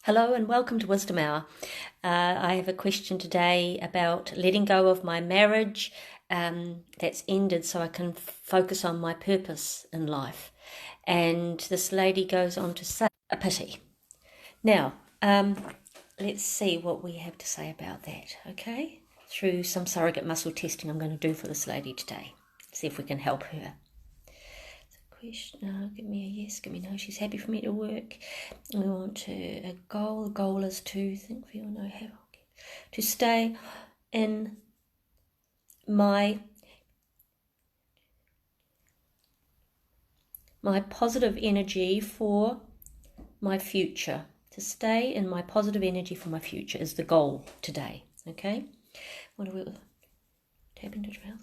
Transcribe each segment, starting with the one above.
Hello and welcome to Wisdom Hour. I have a question today about letting go of my marriage that's ended so I can focus on my purpose in life. And this lady goes on to say, a pity. Now, let's see what we have to say about that, okay? Through some surrogate muscle testing I'm going to do for this lady today. See if we can help her. Question, give me a yes, give me no. She's happy for me to work. We want a goal. The goal is to think, feel, know, have. To stay in my positive energy for my future. To stay in my positive energy for my future is the goal today. Okay. What do we tap into trail?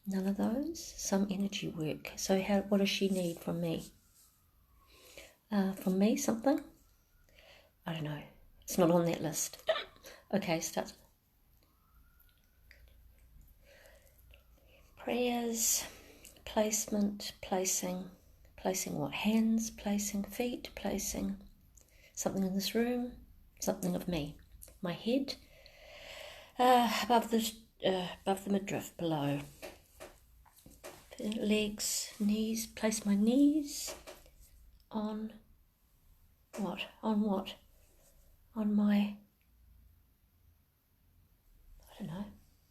None of those. Some energy work. So what does she need from me? From me, something? I don't know. It's not on that list. Okay, start. Prayers, placement, placing what? Hands, placing feet, placing something in this room, something of me. My head, above the midriff, below. Legs, knees, place my knees on what? On what? On my, I don't know,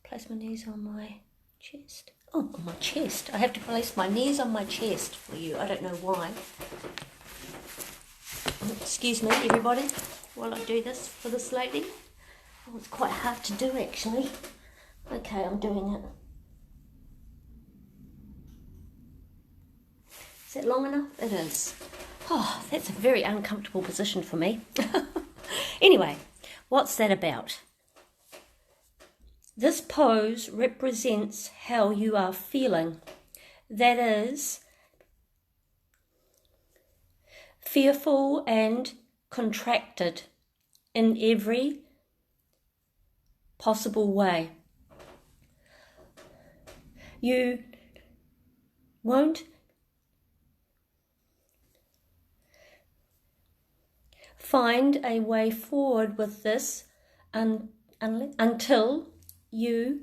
place my knees on my chest. Oh, on my chest. I have to place my knees on my chest for you. I don't know why. Excuse me, everybody, while I do this for this lady. Oh, it's quite hard to do, actually. Okay, I'm doing it. Is that long enough? It is. Oh, that's a very uncomfortable position for me. Anyway, what's that about? This pose represents how you are feeling. That is, fearful and contracted in every possible way. You won't find a way forward with this until you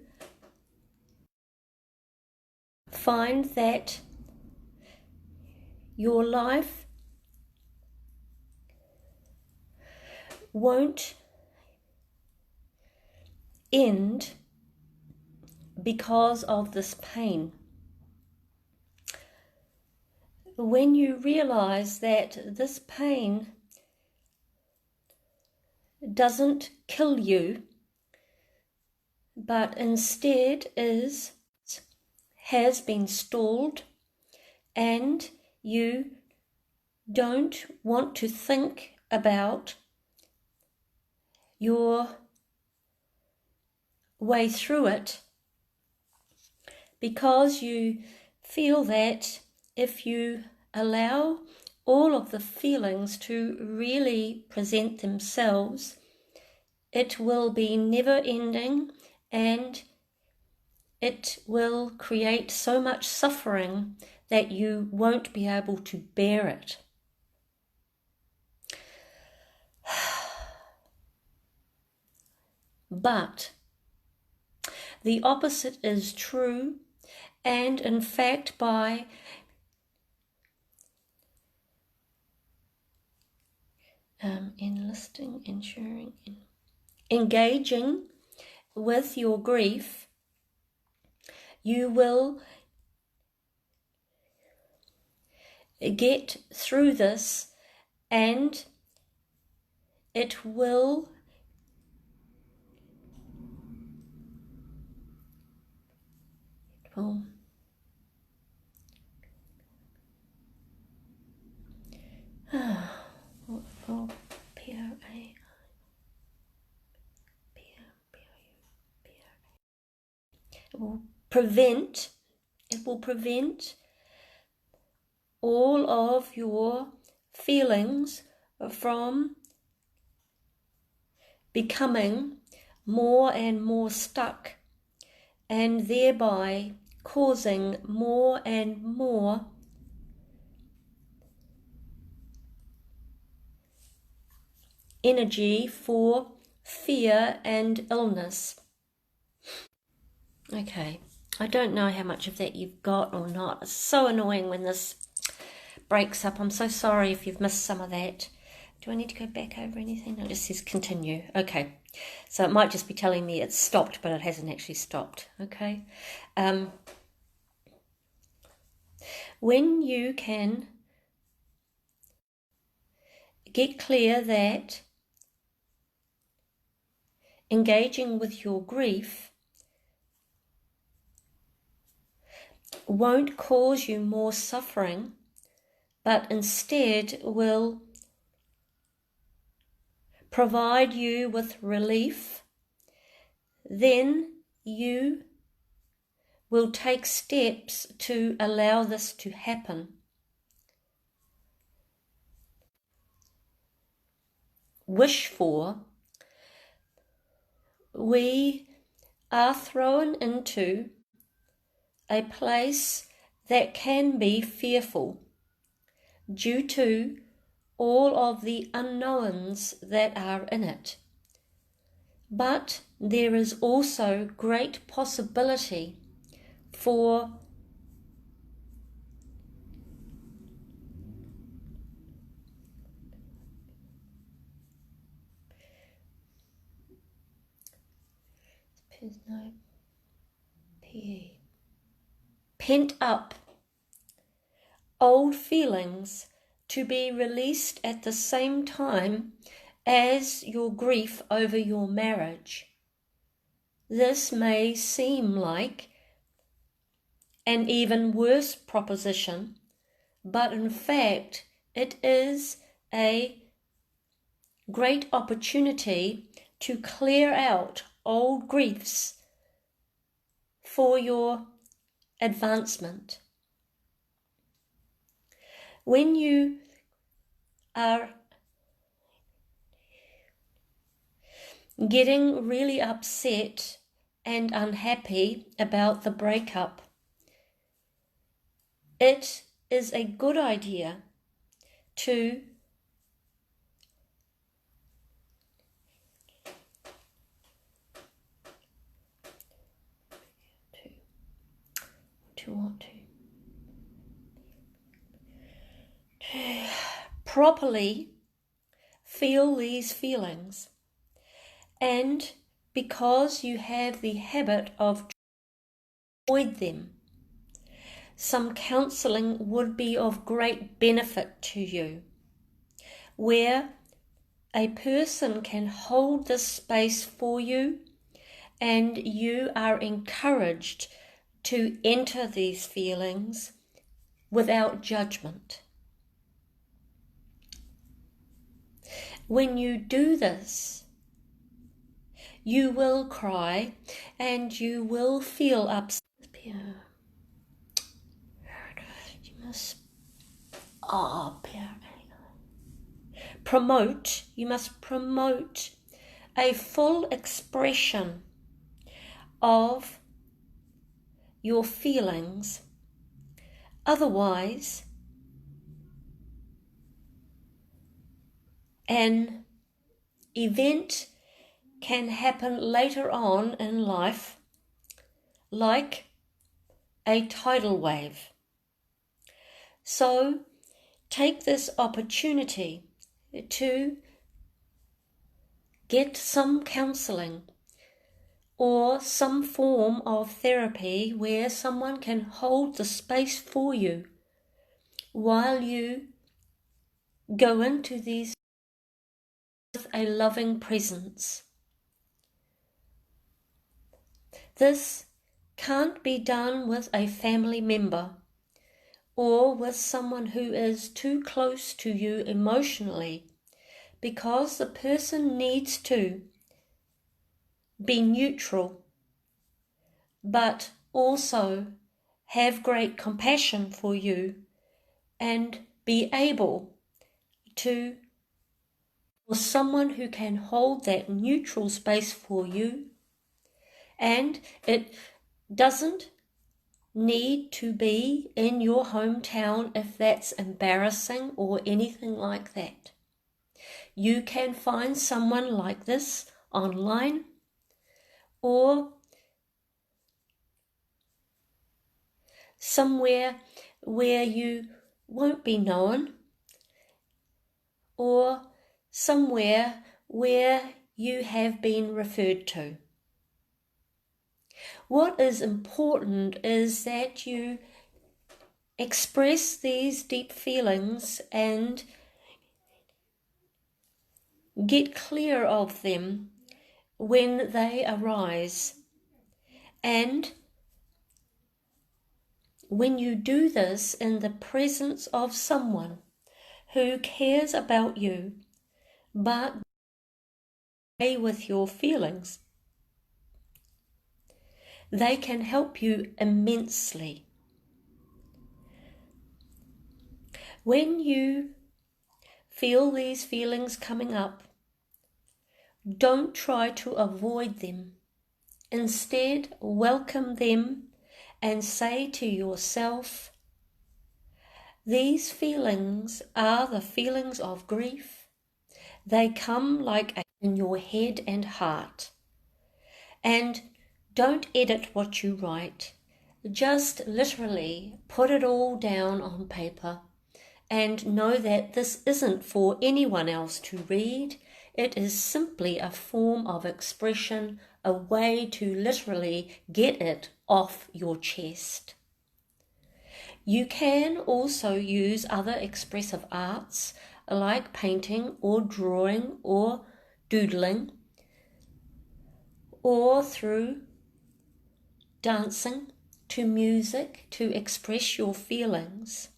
find that your life won't end because of this pain. When you realize that this pain doesn't kill you, but instead has been stalled, and you don't want to think about your way through it, because you feel that if you allow all of the feelings to really present themselves, it will be never ending and it will create so much suffering that you won't be able to bear it. But the opposite is true, and in fact, by enlisting, ensuring, engaging with your grief, you will get through this, and it will it will prevent all of your feelings from becoming more and more stuck, and thereby causing more and more energy for fear and illness. Okay, I don't know how much of that you've got or not. It's so annoying when this breaks up. I'm so sorry if you've missed some of that. Do I need to go back over anything? No, it just says continue. Okay, so it might just be telling me it's stopped, but it hasn't actually stopped. Okay, when you can get clear that engaging with your grief won't cause you more suffering, but instead will provide you with relief, then you will take steps to allow this to happen. Wish for, we are thrown into a place that can be fearful due to all of the unknowns that are in it. But there is also great possibility for pent up old feelings to be released at the same time as your grief over your marriage. This may seem like an even worse proposition, but in fact it is a great opportunity to clear out old griefs for your advancement. When you are getting really upset and unhappy about the breakup, it is a good idea to properly feel these feelings. And because you have the habit of avoid them, some counselling would be of great benefit to you, where a person can hold this space for you and you are encouraged to enter these feelings without judgment. When you do this, you will cry and you will feel upset. You must promote a full expression of your feelings. Otherwise, an event can happen later on in life, like a tidal wave. So take this opportunity to get some counselling or some form of therapy where someone can hold the space for you while you go into these with a loving presence. This can't be done with a family member or with someone who is too close to you emotionally, because the person needs to be neutral, but also have great compassion for you and be able to, for someone who can hold that neutral space for you. And it doesn't need to be in your hometown if that's embarrassing or anything like that. You can find someone like this online, or somewhere where you won't be known, or somewhere where you have been referred to. What is important is that you express these deep feelings and get clear of them when they arise. And when you do this in the presence of someone who cares about you, but with your feelings, they can help you immensely. When you feel these feelings coming up, don't try to avoid them. Instead, welcome them and say to yourself, these feelings are the feelings of grief. They come like in your head and heart. And don't edit what you write. Just literally put it all down on paper and know that this isn't for anyone else to read. It is simply a form of expression, a way to literally get it off your chest. You can also use other expressive arts like painting or drawing or doodling, or through dancing to music to express your feelings.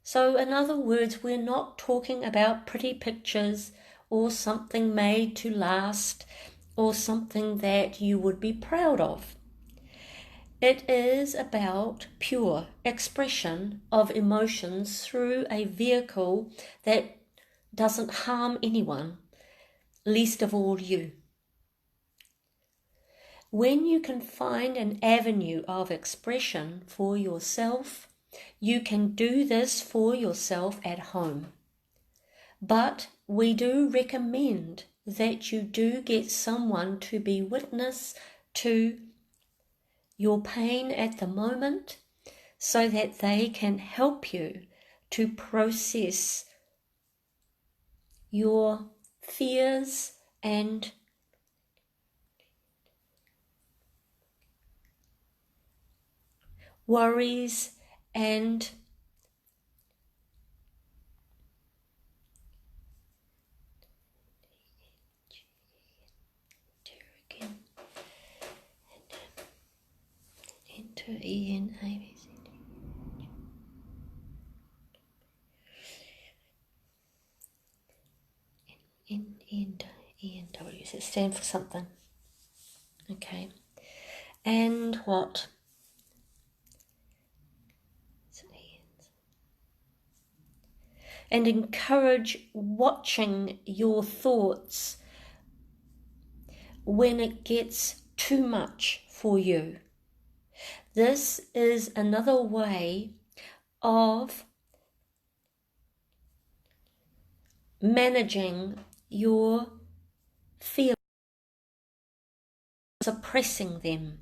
So in other words, we're not talking about pretty pictures or something made to last or something that you would be proud of. It is about pure expression of emotions through a vehicle that doesn't harm anyone, least of all you. When you can find an avenue of expression for yourself, you can do this for yourself at home. But we do recommend that you do get someone to be witness to your pain at the moment so that they can help you to process your fears and worries and into ENW. Does it stand for something? Okay. And what? And encourage watching your thoughts when it gets too much for you. This is another way of managing your feelings, suppressing them.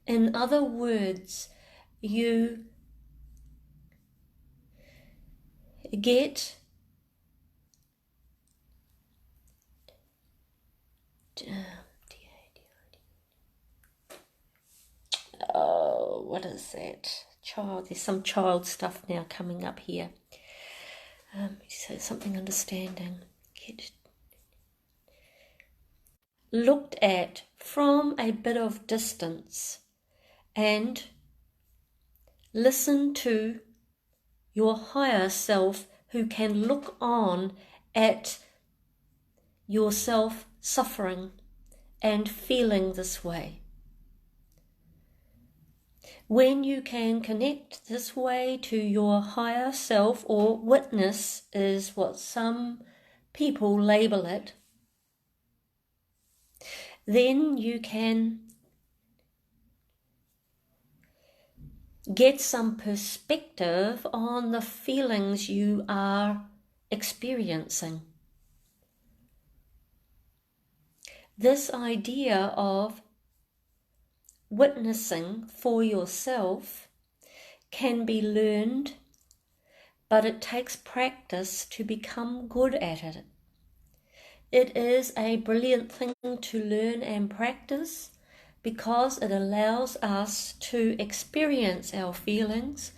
In other words, you get what is that? Child, there's some child stuff now coming up here. So something understanding. Get looked at from a bit of distance and listen to your higher self who can look on at yourself suffering and feeling this way. When you can connect this way to your higher self, or witness is what some people label it, then you can get some perspective on the feelings you are experiencing. this idea of witnessing for yourself can be learned, but it takes practice to become good at it. It is a brilliant thing to learn and practice because it allows us to experience our feelings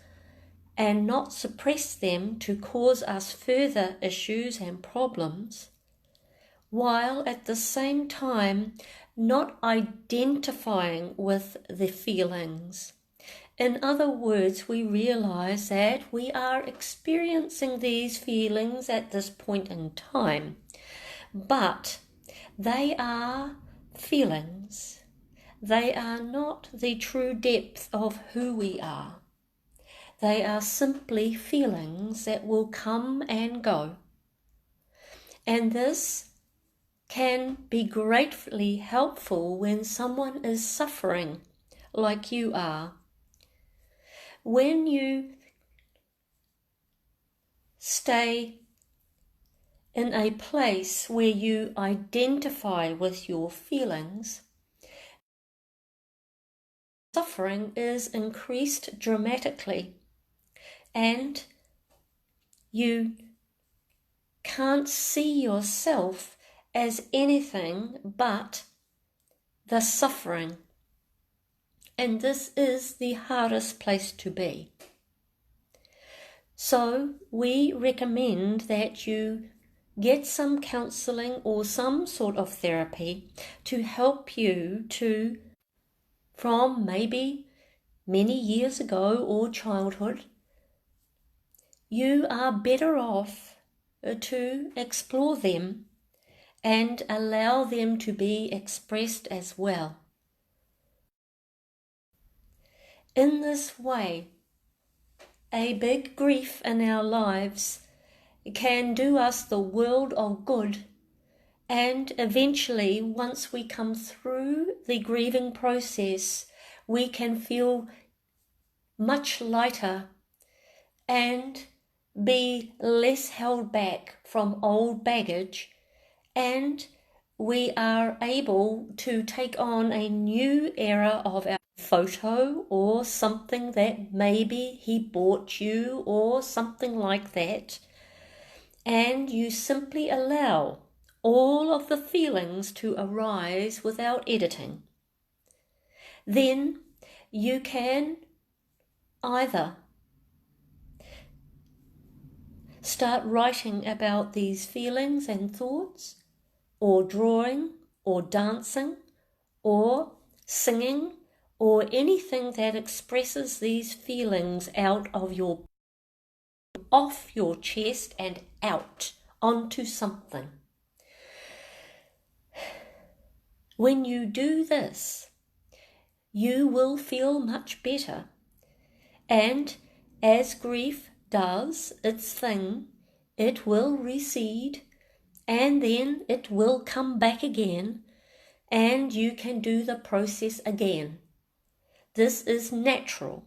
and not suppress them to cause us further issues and problems, while at the same time not identifying with the feelings. In other words, we realize that we are experiencing these feelings at this point in time, but they are feelings. They are not the true depth of who we are. They are simply feelings that will come and go. And this can be greatly helpful when someone is suffering like you are. When you stay in a place where you identify with your feelings, suffering is increased dramatically, and you can't see yourself as anything but the suffering. And this is the hardest place to be. So we recommend that you get some counselling or some sort of therapy to help you to, from maybe many years ago or childhood, you are better off to explore them and allow them to be expressed as well. In this way, a big grief in our lives can do us the world of good, and eventually, once we come through the grieving process, we can feel much lighter and be less held back from old baggage, and we are able to take on a new era of our photo or something that maybe he bought you or something like that, and you simply allow all of the feelings to arise without editing. Then you can either start writing about these feelings and thoughts, or drawing, or dancing, or singing, or anything that expresses these feelings out of off your chest and out onto something. When you do this, you will feel much better. And as grief does its thing, it will recede, and then it will come back again, and you can do the process again. This is natural.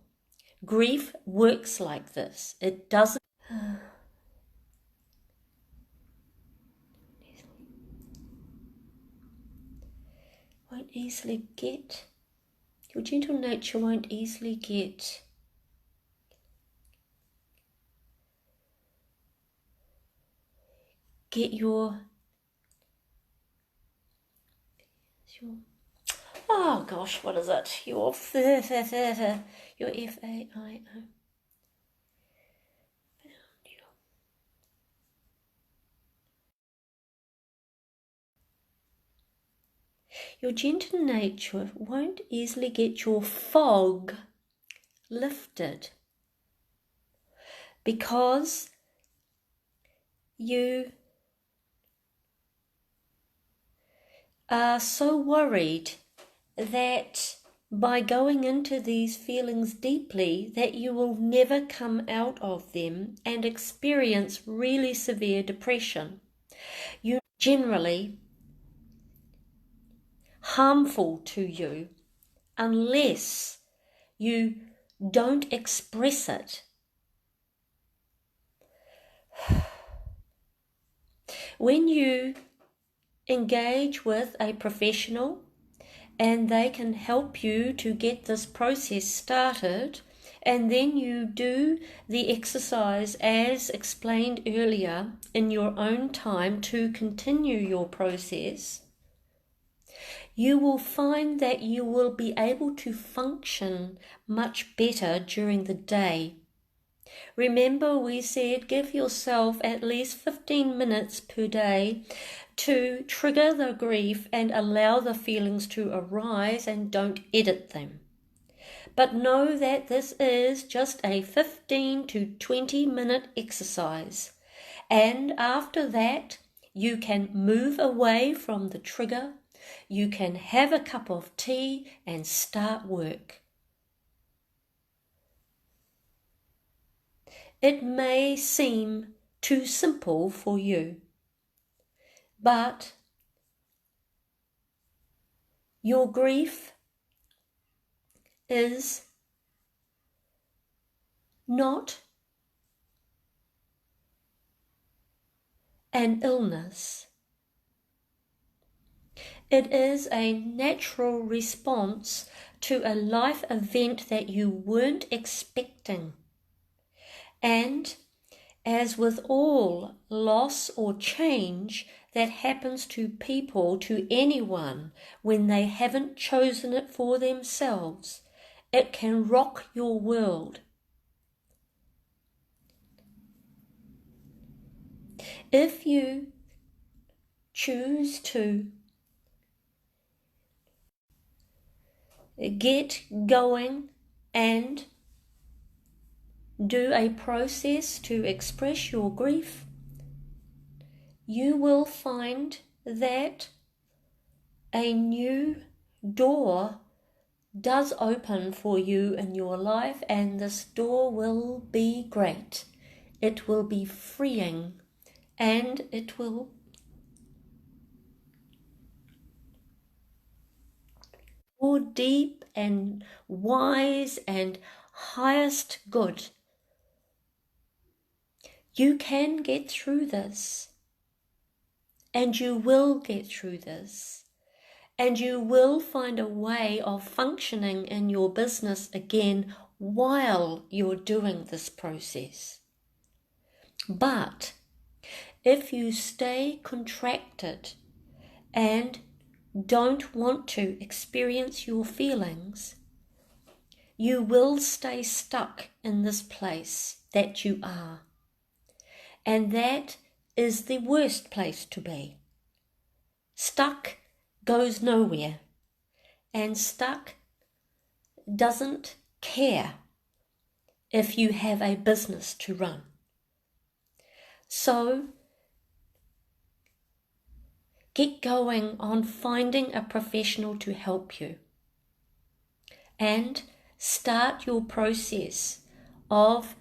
Grief works like this. It doesn't won't easily get. Your gentle nature won't easily get your oh gosh, what is it? Your FAIO. Your gentle nature won't easily get your fog lifted because you are so worried that by going into these feelings deeply that you will never come out of them and experience really severe depression. You generally harmful to you unless you don't express it. When you engage with a professional and they can help you to get this process started, and then you do the exercise as explained earlier in your own time to continue your process. You will find that you will be able to function much better during the day. Remember, we said give yourself at least 15 minutes per day to trigger the grief and allow the feelings to arise, and don't edit them. But know that this is just a 15 to 20 minute exercise. And after that, you can move away from the trigger. You can have a cup of tea and start work. It may seem too simple for you, but your grief is not an illness. It is a natural response to a life event that you weren't expecting. And as with all loss or change that happens to people, to anyone, when they haven't chosen it for themselves, it can rock your world. If you choose to get going and do a process to express your grief, you will find that a new door does open for you in your life, and this door will be great. It will be freeing, and it will more deep and wise and highest good. You can get through this, and you will get through this, and you will find a way of functioning in your business again while you're doing this process. But if you stay contracted and don't want to experience your feelings, you will stay stuck in this place that you are. And that is the worst place to be. Stuck goes nowhere, and stuck doesn't care if you have a business to run. So get going on finding a professional to help you, and start your process of